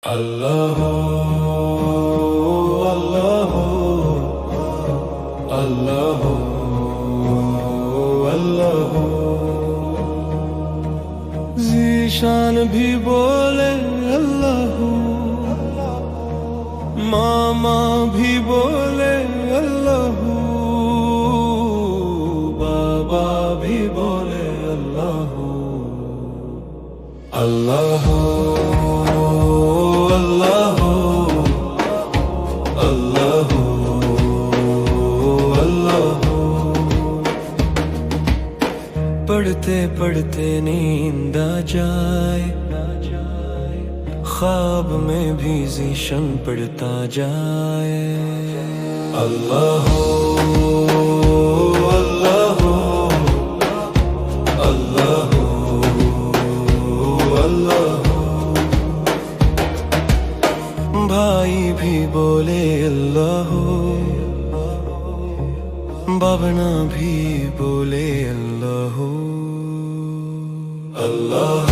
اللہ اللہ اللہ اللہ ذیشان بھی بولے اللہ، ماما بھی بولے اللہ، بابا بھی بولے اللہ اللہ اللہ اللہ اللہ۔ پڑھتے پڑھتے نیند آ جائے، خواب میں بھی ذیشان پڑھتا جائے اللہ اللہ اللہ اللہ۔ بھائی بھی بولے اللہ، بابنا بھی بولے اللہ اللہ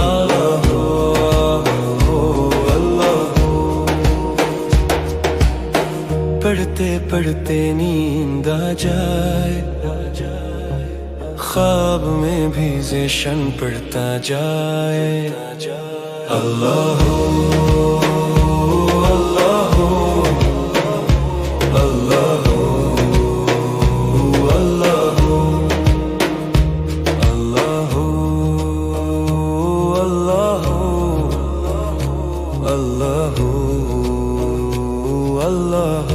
اللہ اللہ۔ پڑھتے پڑھتے نیند آ جائے، خواب میں بھی ذیشان پڑھتا جائے اللہ اللہ اللہ اللہ اللہ اللہ اللہ۔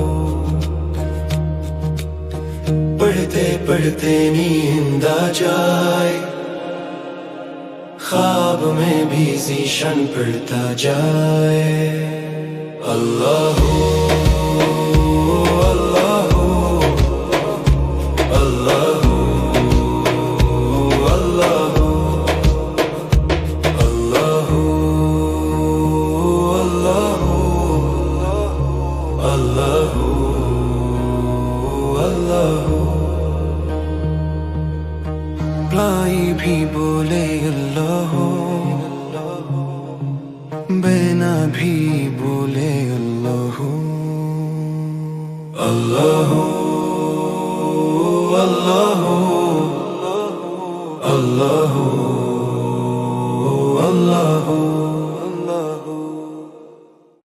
پڑھتے پڑھتے نیند آ جائے، خواب میں بھی ذیشان پڑھتا جائے اللہ اللہ اللہ اللہ اللہ اللہ اللہ۔ بھائی بھی بولے اللہ، بینا بھی بولے اللہ اللہ اللہ اللہ